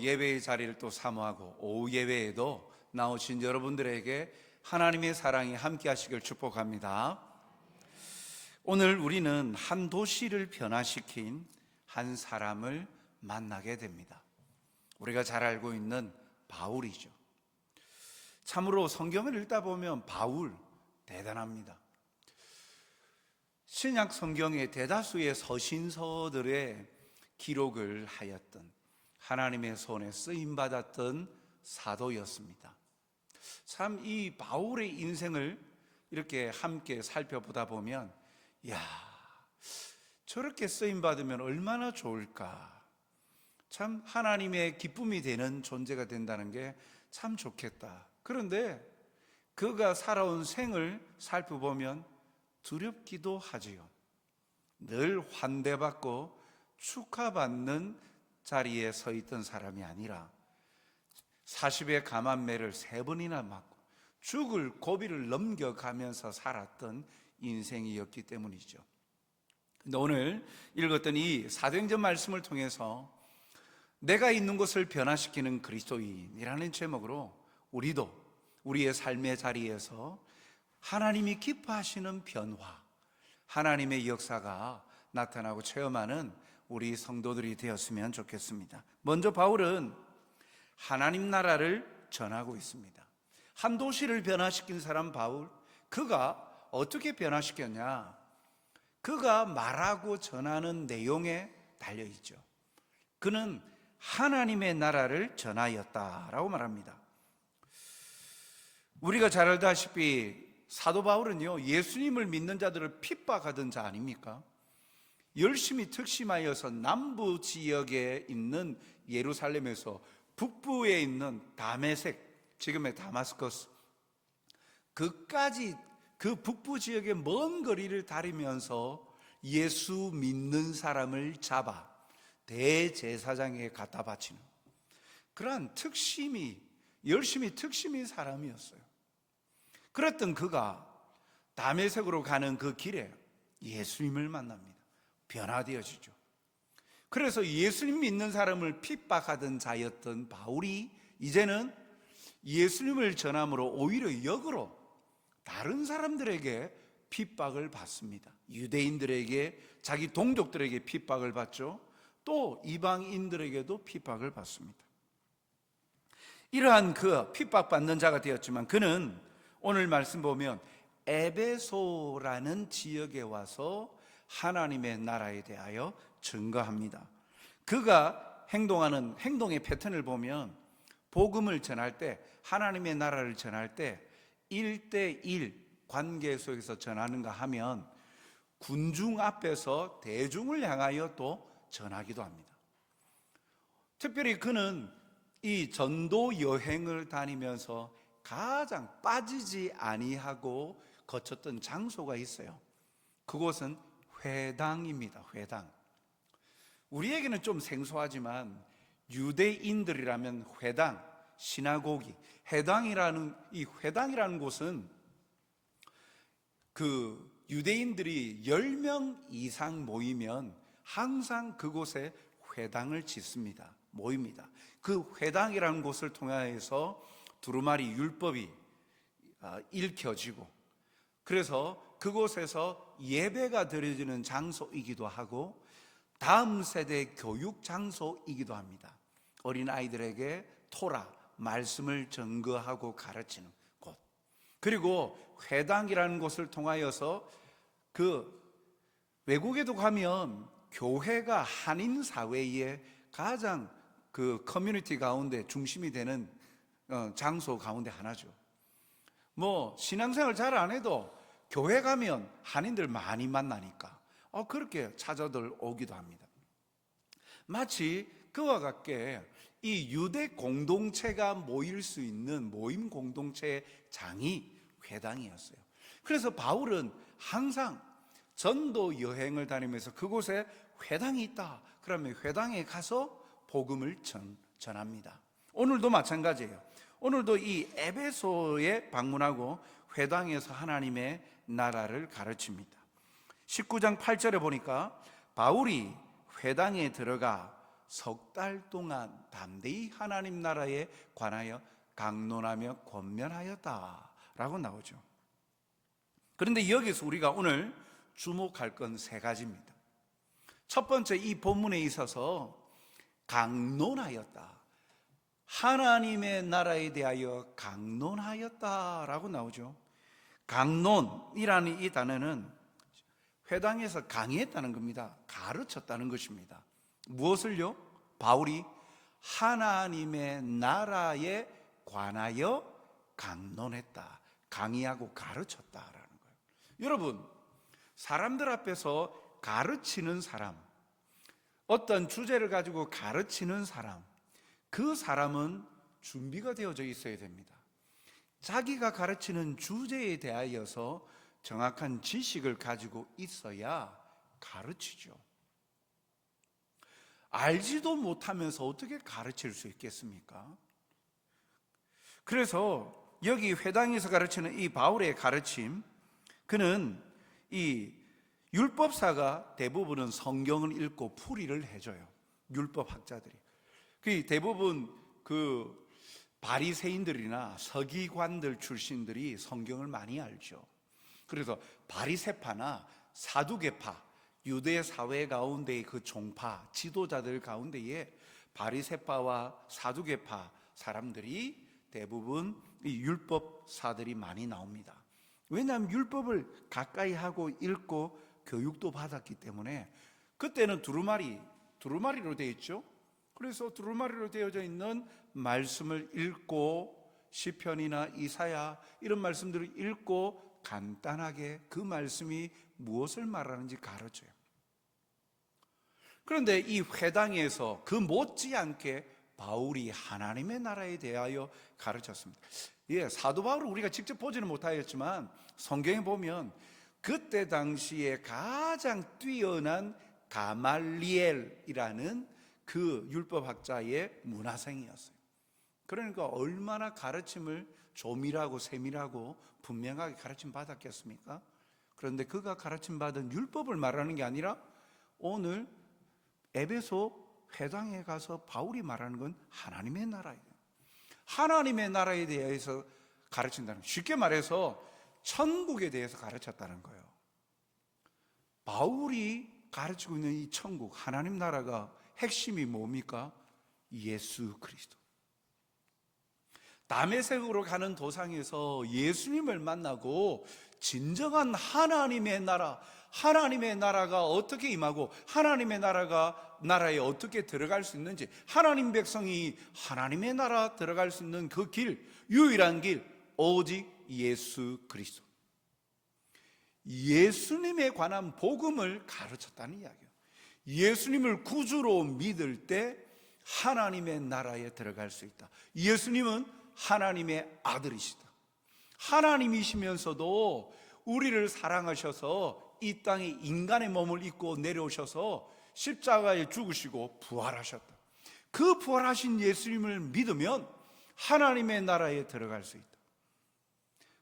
예배의 자리를 또 사모하고 오후 예배에도 나오신 여러분들에게 하나님의 사랑이 함께 하시길 축복합니다. 오늘 우리는 한 도시를 변화시킨 한 사람을 만나게 됩니다. 우리가 잘 알고 있는 바울이죠. 참으로 성경을 읽다 보면 바울 대단합니다. 신약 성경의 대다수의 서신서들의 기록을 하였던 하나님의 손에 쓰임받았던 사도였습니다. 참 이 바울의 인생을 이렇게 함께 살펴보다 보면 저렇게 쓰임받으면 얼마나 좋을까, 참 하나님의 기쁨이 되는 존재가 된다는 게 참 좋겠다. 그런데 그가 살아온 생을 살펴보면 두렵기도 하지요. 늘 환대받고 축하받는 자리에 서 있던 사람이 아니라 40의 감암매를 3번이나 맞고 죽을 고비를 넘겨가면서 살았던 인생이었기 때문이죠. 근데 오늘 읽었던 이 사도행전 말씀을 통해서 내가 있는 곳을 변화시키는 그리스도인이라는 제목으로 우리도 우리의 삶의 자리에서 하나님이 기뻐하시는 변화, 하나님의 역사가 나타나고 체험하는 우리 성도들이 되었으면 좋겠습니다. 먼저 바울은 하나님 나라를 전하고 있습니다. 한 도시를 변화시킨 사람 바울, 그가 어떻게 변화시켰냐? 그가 말하고 전하는 내용에 달려있죠. 그는 하나님의 나라를 전하였다라고 말합니다. 우리가 잘 알다시피 사도 바울은요, 예수님을 믿는 자들을 핍박하던 자 아닙니까? 열심히 특심하여서 남부 지역에 있는 예루살렘에서 북부에 있는 다메섹, 지금의 다마스커스, 그까지 그 북부 지역의 먼 거리를 다니면서 예수 믿는 사람을 잡아 대제사장에게 갖다 바치는 그러한 열심히 특심인 사람이었어요. 그랬던 그가 다메섹으로 가는 그 길에 예수님을 만납니다. 변화되어지죠. 그래서 예수님 믿는 사람을 핍박하던 자였던 바울이 이제는 예수님을 전함으로 오히려 역으로 다른 사람들에게 핍박을 받습니다. 유대인들에게, 자기 동족들에게 핍박을 받죠. 또 이방인들에게도 핍박을 받습니다. 이러한 그 핍박받는 자가 되었지만 그는 오늘 말씀 보면 에베소라는 지역에 와서 하나님의 나라에 대하여 증거합니다. 그가 행동하는 행동의 패턴을 보면 복음을 전할 때, 하나님의 나라를 전할 때 1대1 관계 속에서 전하는가 하면 군중 앞에서 대중을 향하여 또 전하기도 합니다. 특별히 그는 이 전도 여행을 다니면서 가장 빠지지 아니하고 거쳤던 장소가 있어요. 그곳은 회당입니다. 회당. 우리에게는 좀 생소하지만 유대인들이라면 회당, 시나고기, 이 회당이라는 곳은 그 유대인들이 10명 이상 모이면 항상 그곳에 회당을 짓습니다. 모입니다. 그 회당이라는 곳을 통해서 두루마리 율법이 읽혀지고, 그래서 그곳에서 예배가 드려지는 장소이기도 하고 다음 세대 교육 장소이기도 합니다. 어린아이들에게 토라, 말씀을 전거하고 가르치는 곳. 그리고 회당이라는 곳을 통하여서 외국에도 가면 교회가 한인 사회의 가장 그 커뮤니티 가운데 중심이 되는 장소 가운데 하나죠. 신앙생활 잘 안 해도 교회 가면 한인들 많이 만나니까 그렇게 찾아들 오기도 합니다. 마치 그와 같게 이 유대 공동체가 모일 수 있는 모임 공동체의 장이 회당이었어요. 그래서 바울은 항상 전도 여행을 다니면서 그곳에 회당이 있다 그러면 회당에 가서 복음을 전합니다. 오늘도 마찬가지예요. 오늘도 이 에베소에 방문하고 회당에서 하나님의 나라를 가르칩니다. 19장 8절에 보니까 바울이 회당에 들어가 석 달 동안 담대히 하나님 나라에 관하여 강론하며 권면하였다라고 나오죠. 그런데 여기서 우리가 오늘 주목할 건 세 가지입니다. 첫 번째, 이 본문에 있어서 강론하였다, 하나님의 나라에 대하여 강론하였다라고 나오죠. 강론이라는 이 단어는 회당에서 강의했다는 겁니다. 가르쳤다는 것입니다. 무엇을요? 바울이 하나님의 나라에 관하여 강론했다, 강의하고 가르쳤다라는 거예요. 여러분, 사람들 앞에서 가르치는 사람, 어떤 주제를 가지고 가르치는 사람, 그 사람은 준비가 되어져 있어야 됩니다. 자기가 가르치는 주제에 대하여서 정확한 지식을 가지고 있어야 가르치죠. 알지도 못하면서 어떻게 가르칠 수 있겠습니까? 그래서 여기 회당에서 가르치는 이 바울의 가르침, 그는 이 율법사가 대부분은 성경을 읽고 풀이를 해줘요. 율법학자들이. 대부분 그 바리새인들이나 서기관들 출신들이 성경을 많이 알죠. 그래서 바리새파나 사두개파, 유대 사회 가운데의 그 종파, 지도자들 가운데에 바리새파와 사두개파 사람들이 대부분 이 율법사들이 많이 나옵니다. 왜냐하면 율법을 가까이 하고 읽고 교육도 받았기 때문에. 그때는 두루마리로 되어 있죠. 그래서 두루마리로 되어져 있는 말씀을 읽고 시편이나 이사야 이런 말씀들을 읽고 간단하게 그 말씀이 무엇을 말하는지 가르쳐요. 그런데 이 회당에서 그 못지않게 바울이 하나님의 나라에 대하여 가르쳤습니다. 사도 바울을 우리가 직접 보지는 못하였지만 성경에 보면 그때 당시에 가장 뛰어난 가말리엘이라는 그 율법학자의 문화생이었어요. 그러니까 얼마나 가르침을 조밀하고 세밀하고 분명하게 가르침 받았겠습니까? 그런데 그가 가르침 받은 율법을 말하는 게 아니라 오늘 에베소 회당에 가서 바울이 말하는 건 하나님의 나라예요. 하나님의 나라에 대해서 가르친다는 거예요. 쉽게 말해서 천국에 대해서 가르쳤다는 거예요. 바울이 가르치고 있는 이 천국, 하나님 나라가 핵심이 뭡니까? 예수 그리스도. 다메섹으로 가는 도상에서 예수님을 만나고 진정한 하나님의 나라, 하나님의 나라가 어떻게 임하고 하나님의 나라에 어떻게 들어갈 수 있는지, 하나님 백성이 하나님의 나라 들어갈 수 있는 그 길, 유일한 길, 오직 예수 그리스도. 예수님에 관한 복음을 가르쳤다는 이야기예요. 예수님을 구주로 믿을 때 하나님의 나라에 들어갈 수 있다. 예수님은 하나님의 아들이시다. 하나님이시면서도 우리를 사랑하셔서 이 땅에 인간의 몸을 입고 내려오셔서 십자가에 죽으시고 부활하셨다. 그 부활하신 예수님을 믿으면 하나님의 나라에 들어갈 수 있다.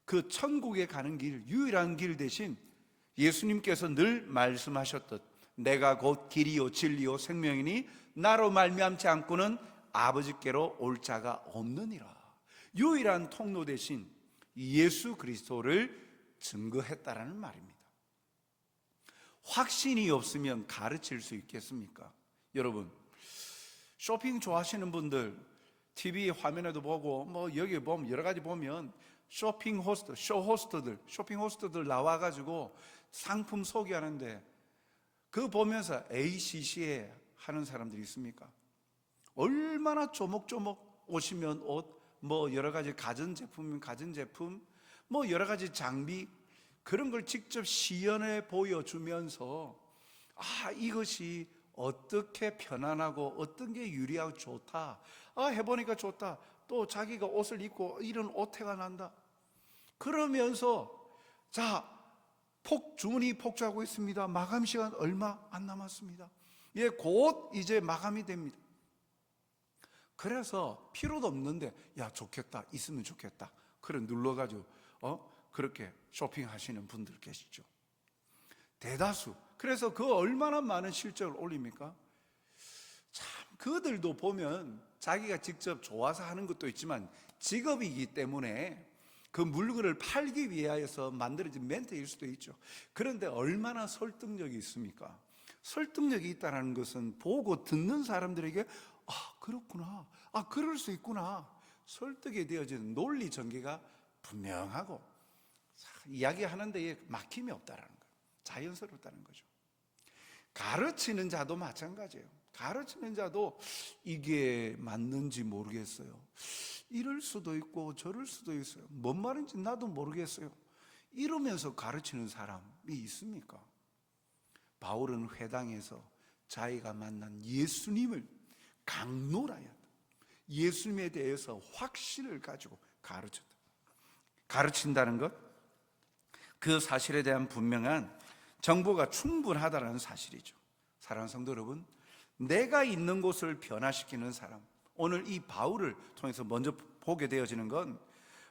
그 천국에 가는 길, 유일한 길 대신 예수님께서 늘 말씀하셨듯 내가 곧 길이요 진리요 생명이니 나로 말미암지 않고는 아버지께로 올 자가 없느니라. 유일한 통로 대신 예수 그리스도를 증거했다라는 말입니다. 확신이 없으면 가르칠 수 있겠습니까? 여러분, 쇼핑 좋아하시는 분들 TV 화면에도 보고 여기 보면 여러 가지 보면 쇼핑 호스트들 나와가지고 상품 소개하는데 그거 보면서 ACC에 하는 사람들이 있습니까? 얼마나 조목조목 오시면 옷, 여러 가지 가전제품이면 가전제품, 여러 가지 장비, 그런 걸 직접 시연해 보여주면서 이것이 어떻게 편안하고 어떤 게 유리하고 좋다, 해보니까 좋다, 또 자기가 옷을 입고 이런 오태가 난다 그러면서 주문이 폭주하고 있습니다. 마감 시간 얼마 안 남았습니다. 곧 이제 마감이 됩니다. 그래서 필요도 없는데 좋겠다, 있으면 좋겠다, 그래 눌러가지고 그렇게 쇼핑하시는 분들 계시죠. 대다수. 그래서 그 얼마나 많은 실적을 올립니까? 참 그들도 보면 자기가 직접 좋아서 하는 것도 있지만 직업이기 때문에 그 물건을 팔기 위하여서 만들어진 멘트일 수도 있죠. 그런데 얼마나 설득력이 있습니까? 설득력이 있다는 것은 보고 듣는 사람들에게 그렇구나, 그럴 수 있구나, 설득이 되어지는 논리 전개가 분명하고 이야기하는 데에 막힘이 없다는 거예요. 자연스럽다는 거죠. 가르치는 자도 마찬가지예요. 가르치는 자도 이게 맞는지 모르겠어요. 이럴 수도 있고 저럴 수도 있어요. 뭔 말인지 나도 모르겠어요. 이러면서 가르치는 사람이 있습니까? 바울은 회당에서 자기가 만난 예수님을 강론하였다. 예수님에 대해서 확신을 가지고 가르쳤다. 가르친다는 것, 그 사실에 대한 분명한 정보가 충분하다는 사실이죠. 사랑하는 성도 여러분, 내가 있는 곳을 변화시키는 사람, 오늘 이 바울을 통해서 먼저 보게 되어지는 건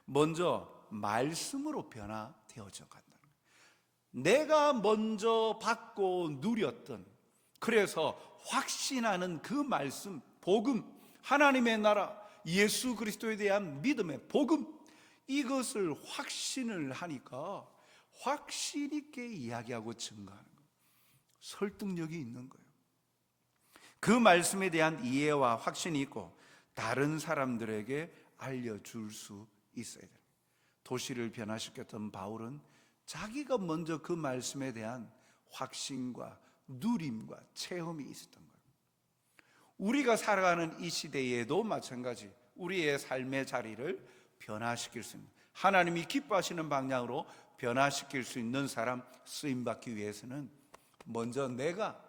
먼저 말씀으로 변화되어져 간다는 거예요. 내가 먼저 받고 누렸던, 그래서 확신하는 그 말씀, 복음, 하나님의 나라, 예수 그리스도에 대한 믿음의 복음, 이것을 확신을 하니까 확신 있게 이야기하고 증거하는 거예요. 설득력이 있는 거예요. 그 말씀에 대한 이해와 확신이 있고 다른 사람들에게 알려줄 수 있어야 돼요. 도시를 변화시켰던 바울은 자기가 먼저 그 말씀에 대한 확신과 누림과 체험이 있었던 거예요. 우리가 살아가는 이 시대에도 마찬가지, 우리의 삶의 자리를 변화시킬 수 있는, 하나님이 기뻐하시는 방향으로 변화시킬 수 있는 사람 쓰임받기 위해서는 먼저 내가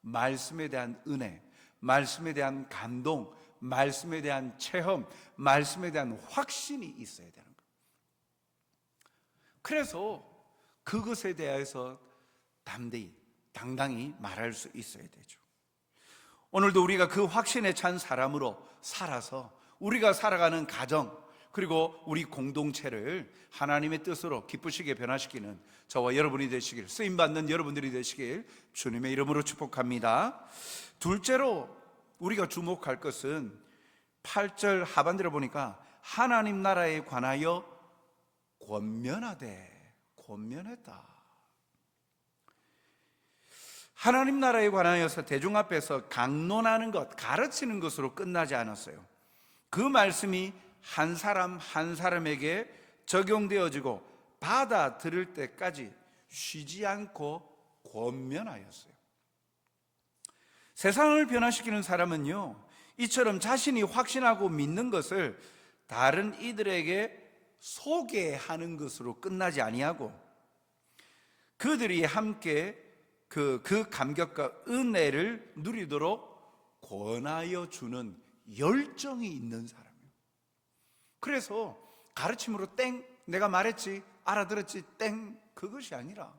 말씀에 대한 은혜, 말씀에 대한 감동, 말씀에 대한 체험, 말씀에 대한 확신이 있어야 되는 거예요. 그래서 그것에 대해서 담대히, 당당히 말할 수 있어야 되죠. 오늘도 우리가 그 확신에 찬 사람으로 살아서 우리가 살아가는 가정, 그리고 우리 공동체를 하나님의 뜻으로 기쁘시게 변화시키는 저와 여러분이 되시길, 쓰임받는 여러분들이 되시길 주님의 이름으로 축복합니다. 둘째로 우리가 주목할 것은 8절 하반절에 보니까 하나님 나라에 관하여 권면하되, 권면했다. 하나님 나라에 관하여서 대중 앞에서 강론하는 것, 가르치는 것으로 끝나지 않았어요. 그 말씀이 한 사람 한 사람에게 적용되어지고 받아들일 때까지 쉬지 않고 권면하였어요. 세상을 변화시키는 사람은요, 이처럼 자신이 확신하고 믿는 것을 다른 이들에게 소개하는 것으로 끝나지 아니하고 그들이 함께 그 감격과 은혜를 누리도록 권하여 주는 열정이 있는 사람이에요. 그래서 가르침으로 땡, 내가 말했지, 알아들었지, 땡, 그것이 아니라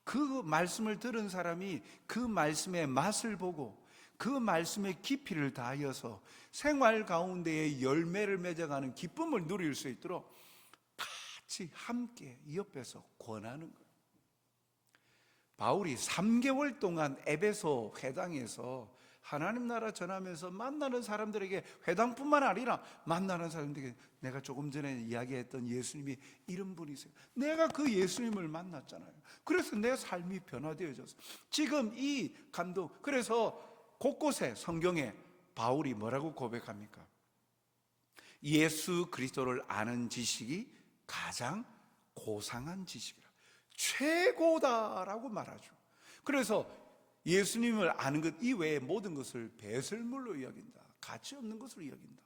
그 말씀을 들은 사람이 그 말씀의 맛을 보고 그 말씀의 깊이를 다하여서 생활 가운데에 열매를 맺어가는 기쁨을 누릴 수 있도록 같이 함께 옆에서 권하는 거예요. 바울이 3개월 동안 에베소 회당에서 하나님 나라 전하면서 만나는 사람들에게, 회당뿐만 아니라 만나는 사람들에게 내가 조금 전에 이야기했던 예수님이 이런 분이세요. 내가 그 예수님을 만났잖아요. 그래서 내 삶이 변화되어졌어요. 지금 이 감동, 그래서 곳곳에 성경에 바울이 뭐라고 고백합니까? 예수 그리스도를 아는 지식이 가장 고상한 지식이라, 최고다라고 말하죠. 그래서 예수님을 아는 것 이외의 모든 것을 배설물로 여긴다, 가치 없는 것으로 여긴다.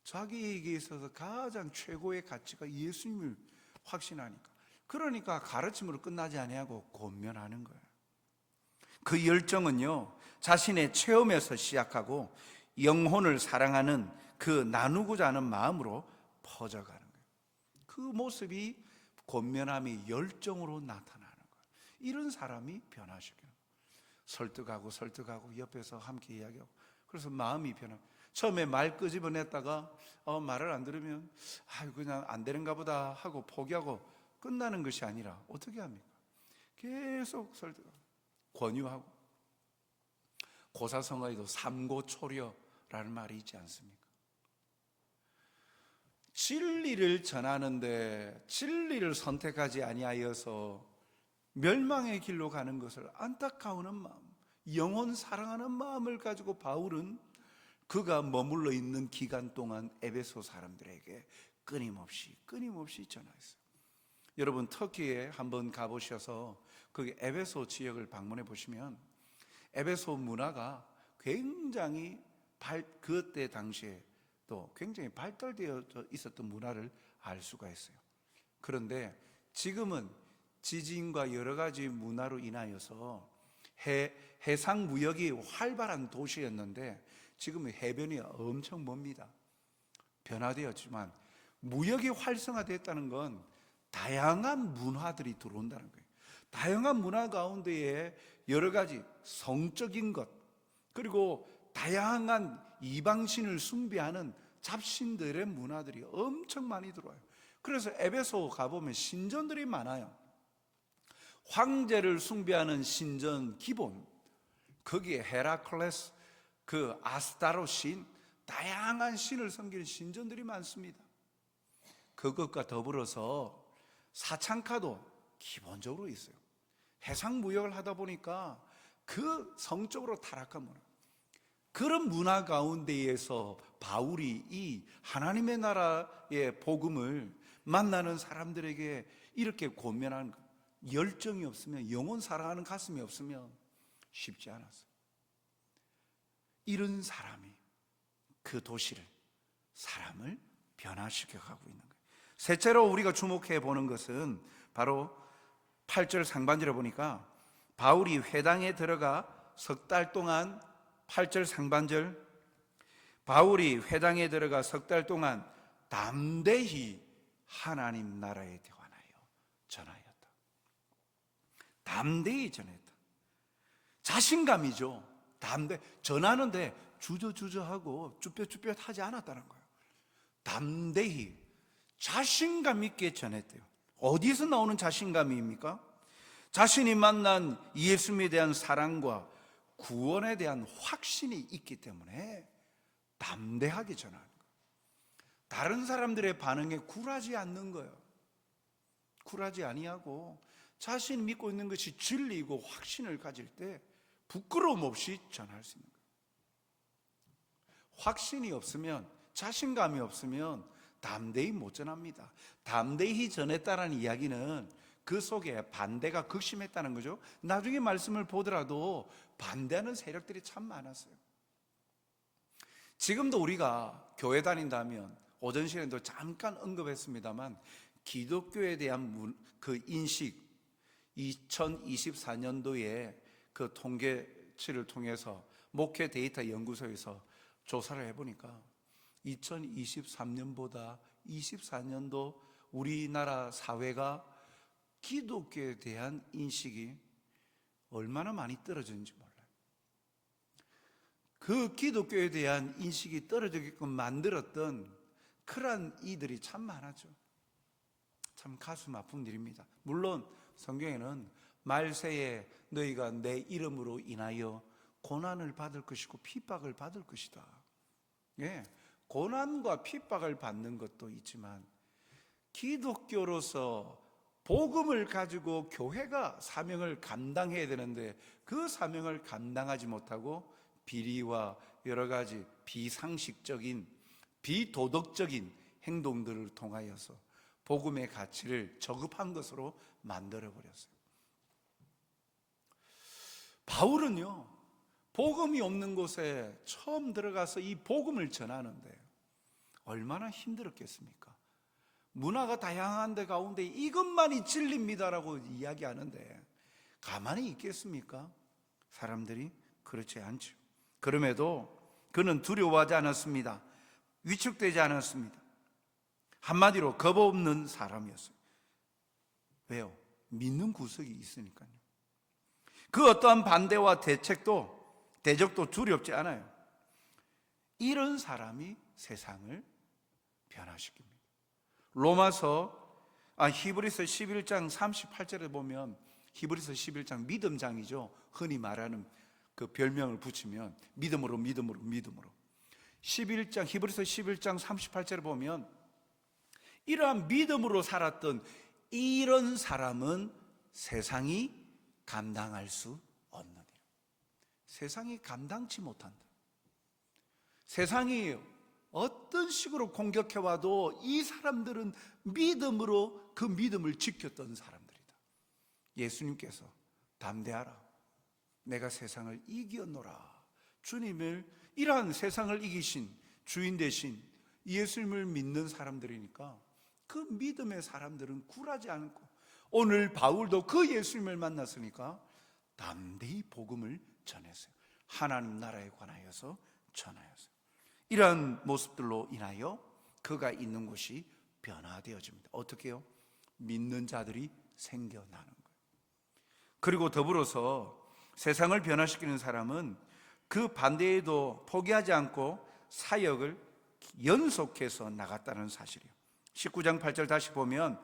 자기에게 있어서 가장 최고의 가치가 예수님을 확신하니까, 그러니까 가르침으로 끝나지 아니하고 권면하는 거예요. 그 열정은요, 자신의 체험에서 시작하고 영혼을 사랑하는 그 나누고자 하는 마음으로 퍼져가는 거예요. 그 모습이 권면함이 열정으로 나타나는 거예요. 이런 사람이 변화시켜요. 설득하고 옆에서 함께 이야기하고, 그래서 마음이 변화. 처음에 말 끄집어냈다가 말을 안 들으면 그냥 안 되는가 보다 하고 포기하고 끝나는 것이 아니라 어떻게 합니까? 계속 설득하고 권유하고. 고사성어에도 삼고초려라는 말이 있지 않습니까? 진리를 전하는데 진리를 선택하지 아니하여서 멸망의 길로 가는 것을 안타까워하는 마음, 영혼 사랑하는 마음을 가지고 바울은 그가 머물러 있는 기간 동안 에베소 사람들에게 끊임없이 전하였어요. 여러분 터키에 한번 가보셔서 거기 에베소 지역을 방문해 보시면 에베소 문화가 굉장히 그때 당시에 또 굉장히 발달되어 있었던 문화를 알 수가 있어요. 그런데 지금은 지진과 여러 가지 문화로 인하여서 해상 무역이 활발한 도시였는데 지금은 해변이 엄청 멉니다. 변화되었지만 무역이 활성화됐다는 건 다양한 문화들이 들어온다는 거예요. 다양한 문화 가운데에 여러 가지 성적인 것, 그리고 다양한 이방신을 숭배하는 잡신들의 문화들이 엄청 많이 들어와요. 그래서 에베소 가보면 신전들이 많아요. 황제를 숭배하는 신전 기본, 거기에 헤라클레스, 그 아스타로 신, 다양한 신을 섬기는 신전들이 많습니다. 그것과 더불어서 사창가도 기본적으로 있어요. 해상 무역을 하다 보니까 그 성적으로 타락한 문화, 그런 문화 가운데에서 바울이 이 하나님의 나라의 복음을 만나는 사람들에게 이렇게 권면하는 것, 열정이 없으면, 영혼 사랑하는 가슴이 없으면 쉽지 않았어요. 이런 사람이 그 도시를, 사람을 변화시켜 가고 있는 거예요. 셋째로 우리가 주목해 보는 것은 바로 8절 상반절에 보니까 바울이 회당에 들어가 석 달 동안, 8절 상반절, 바울이 회당에 들어가 석 달 동안 담대히 하나님 나라에 관하여 전하였다. 담대히 전했다. 자신감이죠. 전하는데 주저주저하고 쭈뼛쭈뼛 하지 않았다는 거예요. 담대히 자신감 있게 전했대요. 어디서 나오는 자신감입니까? 자신이 만난 예수님에 대한 사랑과 구원에 대한 확신이 있기 때문에 담대하게 전하는 거예요. 다른 사람들의 반응에 굴하지 않는 거예요. 굴하지 아니하고 자신이 믿고 있는 것이 진리이고 확신을 가질 때 부끄러움 없이 전할 수 있는 거예요. 확신이 없으면, 자신감이 없으면 담대히 못 전합니다. 담대히 전했다는 이야기는 그 속에 반대가 극심했다는 거죠. 나중에 말씀을 보더라도 반대하는 세력들이 참 많았어요. 지금도 우리가 교회 다닌다면, 오전 시간에도 잠깐 언급했습니다만, 기독교에 대한 그 인식, 2024년도에 그 통계치를 통해서 목회 데이터 연구소에서 조사를 해보니까 2023년보다 24년도 우리나라 사회가 기독교에 대한 인식이 얼마나 많이 떨어졌는지 몰라요. 그 기독교에 대한 인식이 떨어지게끔 만들었던 그러한 이들이 참 많았죠. 참 가슴 아픈 일입니다. 물론 성경에는 말세에 너희가 내 이름으로 인하여 고난을 받을 것이고 핍박을 받을 것이다. 예, 고난과 핍박을 받는 것도 있지만 기독교로서 복음을 가지고 교회가 사명을 감당해야 되는데 그 사명을 감당하지 못하고 비리와 여러 가지 비상식적인, 비도덕적인 행동들을 통하여서 복음의 가치를 저급한 것으로 만들어버렸어요. 바울은요, 복음이 없는 곳에 처음 들어가서 이 복음을 전하는데 얼마나 힘들었겠습니까? 문화가 다양한 데 가운데 이것만이 진리입니다라고 이야기하는데 가만히 있겠습니까? 사람들이 그렇지 않죠. 그럼에도 그는 두려워하지 않았습니다. 위축되지 않았습니다. 한마디로 겁 없는 사람이었어요. 왜요? 믿는 구석이 있으니까요. 그 어떠한 반대와 대적도 두렵지 않아요. 이런 사람이 세상을 변화시킵니다. 히브리서 11장 38절에 보면, 히브리서 11장 믿음장이죠. 흔히 말하는 그 별명을 붙이면 믿음으로 믿음으로 믿음으로. 11장 히브리서 11장 38절을 보면 이러한 믿음으로 살았던 이런 사람은 세상이 감당할 수 없느니라. 세상이 감당치 못한다. 세상이 어떤 식으로 공격해와도 이 사람들은 믿음으로 그 믿음을 지켰던 사람들이다. 예수님께서 담대하라, 내가 세상을 이겼노라. 주님을, 이러한 세상을 이기신 주인 되신 예수님을 믿는 사람들이니까 그 믿음의 사람들은 굴하지 않고, 오늘 바울도 그 예수님을 만났으니까 담대히 복음을 전했어요. 하나님 나라에 관하여서 전하였어요. 이러한 모습들로 인하여 그가 있는 곳이 변화되어집니다. 어떻게요? 믿는 자들이 생겨나는 거예요. 그리고 더불어서 세상을 변화시키는 사람은 그 반대에도 포기하지 않고 사역을 연속해서 나갔다는 사실이에요. 19장 8절 다시 보면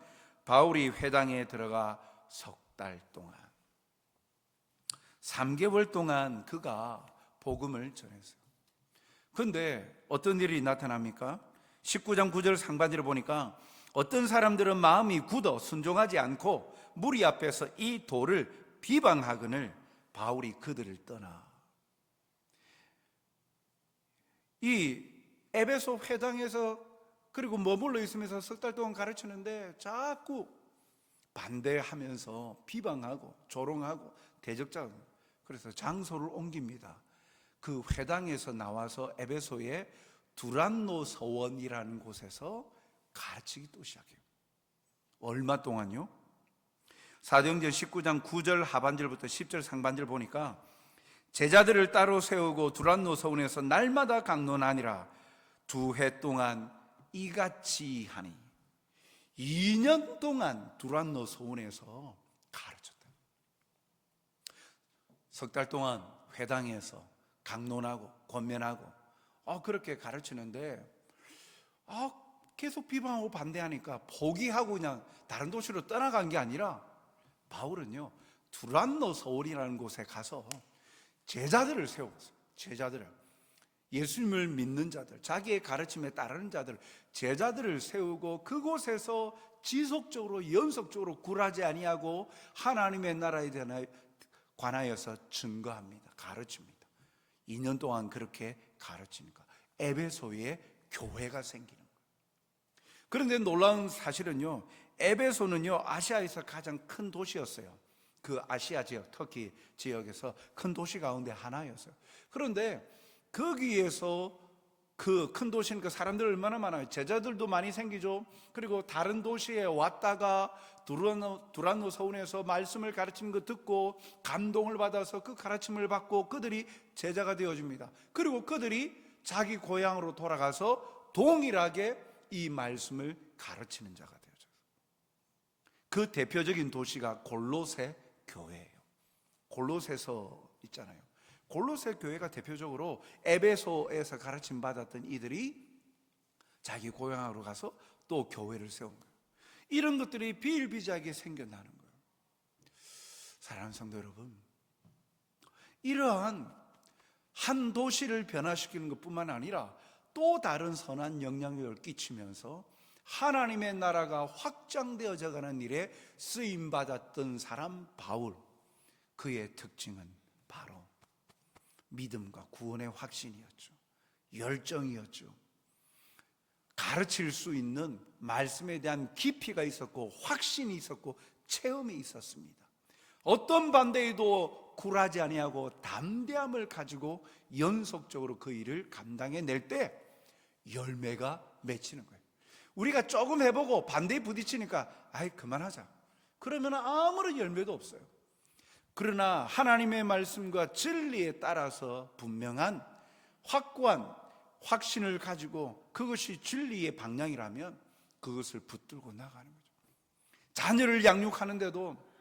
바울이 회당에 들어가 석 달 동안 3개월 동안 그가 복음을 전했어요. 그런데 어떤 일이 나타납니까? 19장 9절 상반절을 보니까 어떤 사람들은 마음이 굳어 순종하지 않고 무리 앞에서 이 도를 비방하거늘 바울이 그들을 떠나. 이 에베소 회당에서 그리고 머물러 있으면서 석 달 동안 가르치는데 자꾸 반대하면서 비방하고 조롱하고 대적자고, 그래서 장소를 옮깁니다. 그 회당에서 나와서 에베소의 두란노 서원이라는 곳에서 가르치기 또 시작해요. 얼마 동안요? 사도행전 19장 9절 하반절부터 10절 상반절 보니까 제자들을 따로 세우고 두란노 서원에서 날마다 강론하니라. 2해 동안 이같이 하니 2년 동안 두란노 서원에서 가르쳤다. 석 달 동안 회당에서 강론하고 권면하고 그렇게 가르치는데 계속 비방하고 반대하니까 포기하고 그냥 다른 도시로 떠나간 게 아니라 바울은요 두란노 서원이라는 곳에 가서 제자들을 세웠어요. 제자들을, 예수님을 믿는 자들, 자기의 가르침에 따르는 자들, 제자들을 세우고 그곳에서 지속적으로 연속적으로 굴하지 아니하고 하나님의 나라에 관하여서 증거합니다. 가르칩니다. 2년 동안 그렇게 가르치니까 에베소에 교회가 생기는 거예요. 그런데 놀라운 사실은요, 에베소는요 아시아에서 가장 큰 도시였어요. 그 아시아 지역, 터키 지역에서 큰 도시 가운데 하나였어요. 그런데 거기에서 그 큰 도시니까 사람들 얼마나 많아요. 제자들도 많이 생기죠. 그리고 다른 도시에 왔다가 두란노 서원에서 말씀을 가르치는 거 듣고 감동을 받아서 그 가르침을 받고 그들이 제자가 되어집니다. 그리고 그들이 자기 고향으로 돌아가서 동일하게 이 말씀을 가르치는 자가 되어져요. 그 대표적인 도시가 골로새 교회예요. 골로새서 있잖아요. 골로새 교회가 대표적으로 에베소에서 가르침 받았던 이들이 자기 고향으로 가서 또 교회를 세운 거예요. 이런 것들이 비일비재하게 생겨나는 거예요. 사랑하는 성도 여러분, 이러한 한 도시를 변화시키는 것뿐만 아니라 또 다른 선한 영향력을 끼치면서 하나님의 나라가 확장되어져 가는 일에 쓰임받았던 사람 바울, 그의 특징은 바로 믿음과 구원의 확신이었죠. 열정이었죠. 가르칠 수 있는 말씀에 대한 깊이가 있었고 확신이 있었고 체험이 있었습니다. 어떤 반대에도 굴하지 아니하고 담대함을 가지고 연속적으로 그 일을 감당해낼 때 열매가 맺히는 거예요. 우리가 조금 해보고 반대에 부딪히니까 그만하자, 그러면 아무런 열매도 없어요. 그러나 하나님의 말씀과 진리에 따라서 분명한 확고한 확신을 가지고 그것이 진리의 방향이라면 그것을 붙들고 나가는 거죠. 자녀를 양육하는데도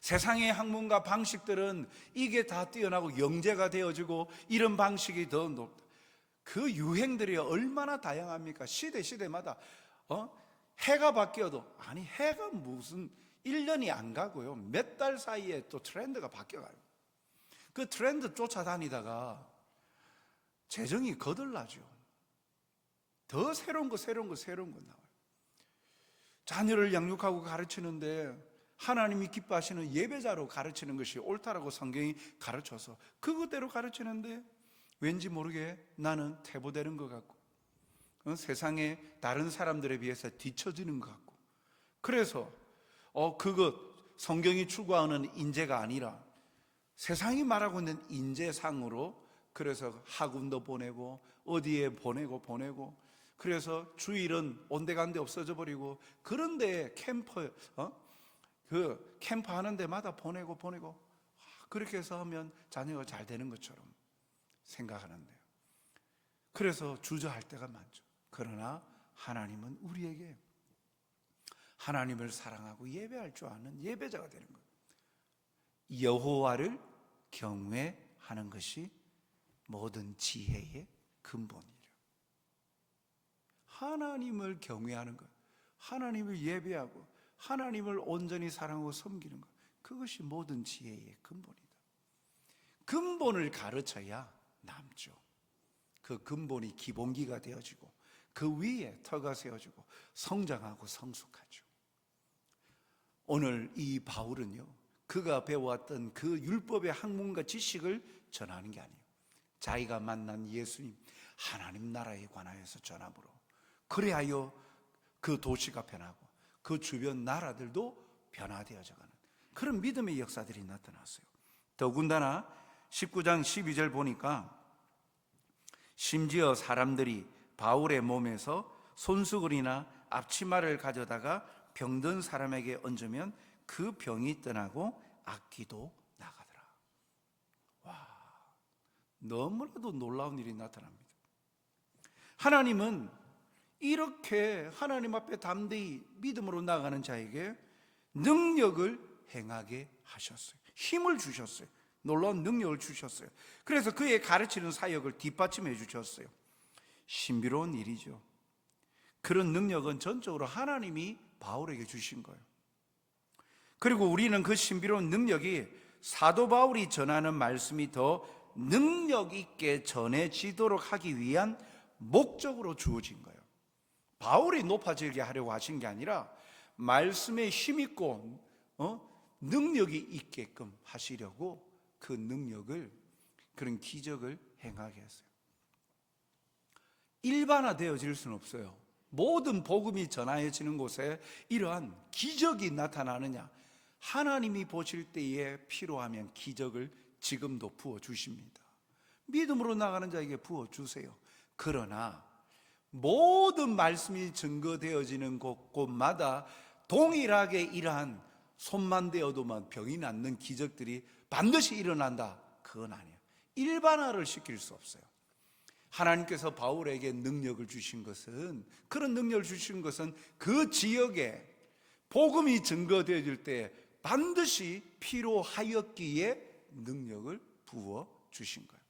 세상의 학문과 방식들은 이게 다 뛰어나고 영재가 되어지고 이런 방식이 더 높다. 그 유행들이 얼마나 다양합니까? 시대마다 해가 바뀌어도 해가 무슨 1년이 안 가고요, 몇 달 사이에 또 트렌드가 바뀌어가요. 그 트렌드 쫓아다니다가 재정이 거들나죠. 더 새로운 거 나와요. 자녀를 양육하고 가르치는데 하나님이 기뻐하시는 예배자로 가르치는 것이 옳다라고 성경이 가르쳐서 그것대로 가르치는데 왠지 모르게 나는 퇴보되는 것 같고 세상에 다른 사람들에 비해서 뒤처지는 것 같고, 그래서 그것 성경이 추구하는 인재가 아니라 세상이 말하고 있는 인재상으로, 그래서 학원도 보내고 어디에 보내고 그래서 주일은 온데간데 없어져 버리고, 그런데 캠프 하는 데마다 보내고 그렇게 해서 하면 자녀가 잘 되는 것처럼 생각하는데요. 그래서 주저할 때가 많죠. 그러나 하나님은 우리에게 하나님을 사랑하고 예배할 줄 아는 예배자가 되는 거예요. 여호와를 경외하는 것이 모든 지혜의 근본이에요. 하나님을 경외하는 것, 하나님을 예배하고 하나님을 온전히 사랑하고 섬기는 것, 그것이 모든 지혜의 근본이다. 근본을 가르쳐야 남죠. 그 근본이 기본기가 되어지고 그 위에 터가 세워지고 성장하고 성숙하죠. 오늘 이 바울은요, 그가 배워왔던 그 율법의 학문과 지식을 전하는 게 아니에요. 자기가 만난 예수님, 하나님 나라에 관하여서 전함으로, 그래야여 그 도시가 변하고 그 주변 나라들도 변화되어져가는 그런 믿음의 역사들이 나타났어요. 더군다나 19장 12절 보니까 심지어 사람들이 바울의 몸에서 손수건이나 앞치마를 가져다가 병든 사람에게 얹으면 그 병이 떠나고 악귀도 나가더라. 와, 너무나도 놀라운 일이 나타납니다. 하나님은 이렇게 하나님 앞에 담대히 믿음으로 나가는 자에게 능력을 행하게 하셨어요. 힘을 주셨어요. 놀라운 능력을 주셨어요. 그래서 그의 가르치는 사역을 뒷받침해 주셨어요. 신비로운 일이죠. 그런 능력은 전적으로 하나님이 바울에게 주신 거예요. 그리고 우리는 그 신비로운 능력이 사도 바울이 전하는 말씀이 더 능력 있게 전해지도록 하기 위한 목적으로 주어진 거예요. 바울이 높아지게 하려고 하신 게 아니라 말씀에 힘있고 능력이 있게끔 하시려고 그 능력을, 그런 기적을 행하게 했어요. 일반화되어질 수는 없어요. 모든 복음이 전하여지는 곳에 이러한 기적이 나타나느냐, 하나님이 보실 때에 필요하면 기적을 지금도 부어주십니다. 믿음으로 나가는 자에게 부어주세요. 그러나 모든 말씀이 증거되어지는 곳마다 동일하게 이러한 손만 대어도만 병이 낫는 기적들이 반드시 일어난다, 그건 아니에요. 일반화를 시킬 수 없어요. 하나님께서 바울에게 능력을 주신 것은, 그런 능력을 주신 것은 그 지역에 복음이 증거되어질 때 반드시 필요하였기에 능력을 부어 주신 거예요.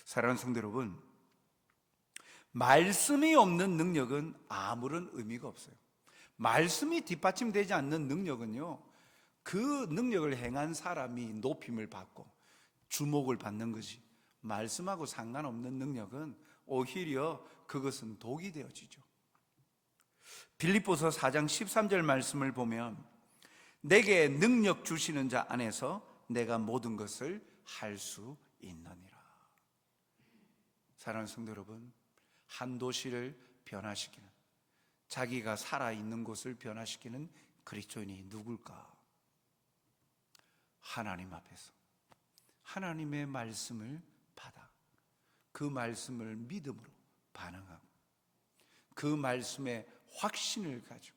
사랑하는 성도 여러분, 말씀이 없는 능력은 아무런 의미가 없어요. 말씀이 뒷받침되지 않는 능력은요, 그 능력을 행한 사람이 높임을 받고 주목을 받는 것이, 말씀하고 상관없는 능력은 오히려 그것은 독이 되어지죠. 빌립보서 4장 13절 말씀을 보면 내게 능력 주시는 자 안에서 내가 모든 것을 할 수 있느니라. 사랑하는 성도 여러분, 한 도시를 변화시키는, 자기가 살아있는 곳을 변화시키는 그리스도인이 누굴까? 하나님 앞에서 하나님의 말씀을 받아 그 말씀을 믿음으로 반응하고 그 말씀에 확신을 가지고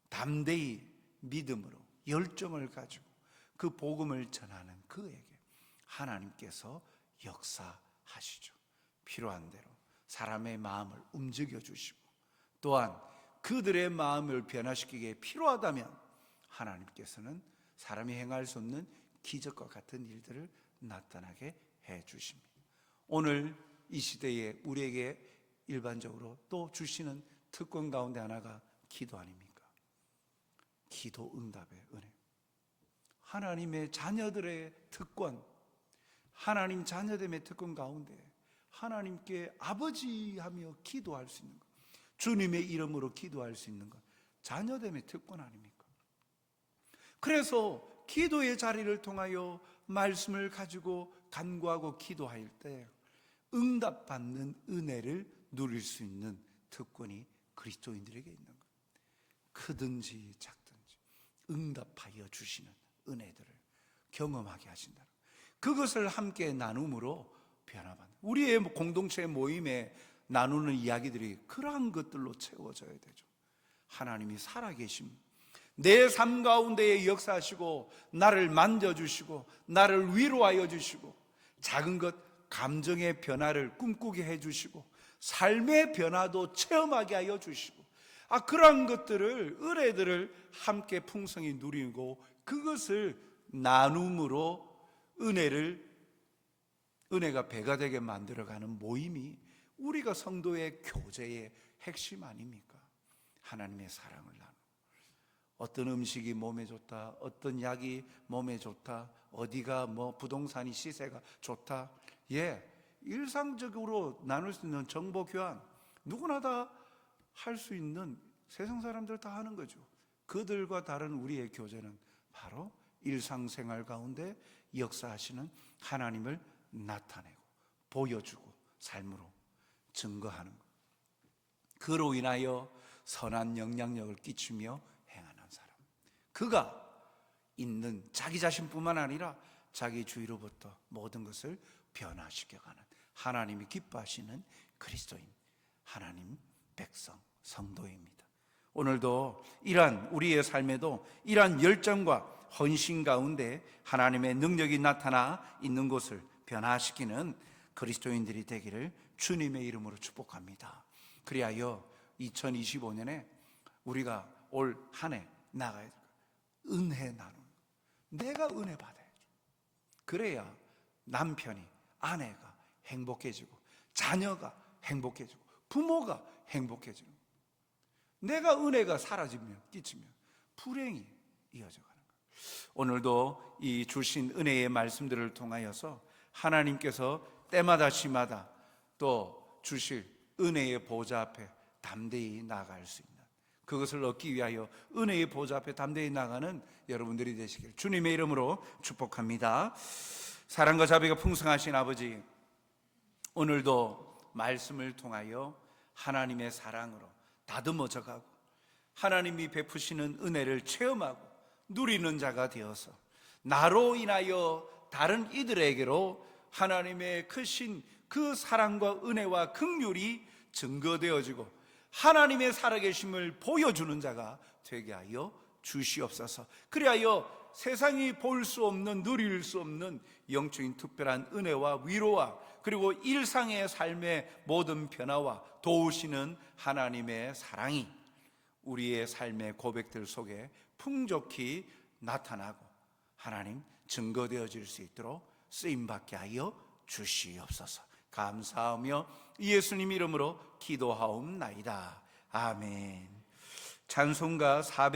담대히 믿음으로 열정을 가지고 그 복음을 전하는 그에게 하나님께서 역사하시죠. 필요한 대로 사람의 마음을 움직여 주시고, 또한 그들의 마음을 변화시키기에 필요하다면 하나님께서는 사람이 행할 수 없는 기적과 같은 일들을 나타나게 해 주십니다. 오늘 이 시대에 우리에게 일반적으로 또 주시는 특권 가운데 하나가 기도 아닙니까? 기도 응답의 은혜. 하나님의 자녀들의 특권, 하나님 자녀됨의 특권 가운데 하나님께 아버지 하며 기도할 수 있는 것, 주님의 이름으로 기도할 수 있는 것, 자녀됨의 특권 아닙니까? 그래서 기도의 자리를 통하여 말씀을 가지고 간구하고 기도할 때 응답받는 은혜를 누릴 수 있는 특권이 그리스도인들에게 있는 거예요. 크든지 작든지 응답하여 주시는 은혜들을 경험하게 하신다. 그것을 함께 나눔으로 변화받는, 우리의 공동체 모임에 나누는 이야기들이 그러한 것들로 채워져야 되죠. 하나님이 살아계심, 내 삶 가운데에 역사하시고 나를 만져주시고 나를 위로하여 주시고 작은 것 감정의 변화를 꿈꾸게 해주시고 삶의 변화도 체험하게 하여 주시고, 그러한 것들을, 은혜들을 함께 풍성히 누리고 그것을 나눔으로 은혜가 배가 되게 만들어가는 모임이 우리가 성도의 교제의 핵심 아닙니까? 하나님의 사랑을 나누고, 어떤 음식이 몸에 좋다, 어떤 약이 몸에 좋다, 어디가 부동산이 시세가 좋다, 일상적으로 나눌 수 있는 정보 교환, 누구나 다 할 수 있는, 세상 사람들 다 하는 거죠. 그들과 다른 우리의 교제는 바로 일상생활 가운데 역사하시는 하나님을 나타내고 보여주고 삶으로 증거하는 것, 그로 인하여 선한 영향력을 끼치며 행하는 사람, 그가 있는 자기 자신뿐만 아니라 자기 주위로부터 모든 것을 변화시켜가는 하나님이 기뻐하시는 그리스도인, 하나님 백성, 성도입니다. 오늘도 이러한 우리의 삶에도 이러한 열정과 헌신 가운데 하나님의 능력이 나타나 있는 곳을 변화시키는 그리스도인들이 되기를 주님의 이름으로 축복합니다. 그리하여 2025년에 우리가 올 한 해 나가야 될 거예요. 은혜 나누는, 내가 은혜 받아야죠. 그래야 남편이, 아내가 행복해지고 자녀가 행복해지고 부모가 행복해지고, 내가 은혜가 사라지면, 끼치면 불행이 이어져 가는 거예요. 오늘도 이 주신 은혜의 말씀들을 통하여서 하나님께서 때마다 시마다 또 주실 은혜의 보좌 앞에 담대히 나아갈 수 있는, 그것을 얻기 위하여 은혜의 보좌 앞에 담대히 나가는 여러분들이 되시길 주님의 이름으로 축복합니다. 사랑과 자비가 풍성하신 아버지, 오늘도 말씀을 통하여 하나님의 사랑으로 다듬어져 가고 하나님이 베푸시는 은혜를 체험하고 누리는 자가 되어서 나로 인하여 다른 이들에게로 하나님의 크신 그 사랑과 은혜와 긍휼이 증거되어지고 하나님의 살아계심을 보여주는 자가 되게 하여 주시옵소서. 그리하여 세상이 볼 수 없는, 누릴 수 없는 영적인 특별한 은혜와 위로와 그리고 일상의 삶의 모든 변화와 도우시는 하나님의 사랑이 우리의 삶의 고백들 속에 풍족히 나타나고 하나님 증거되어질 수 있도록 쓰임받게 하여 주시옵소서. 감사하며 예수님 이름으로 기도하옵나이다. 아멘. 찬송가 400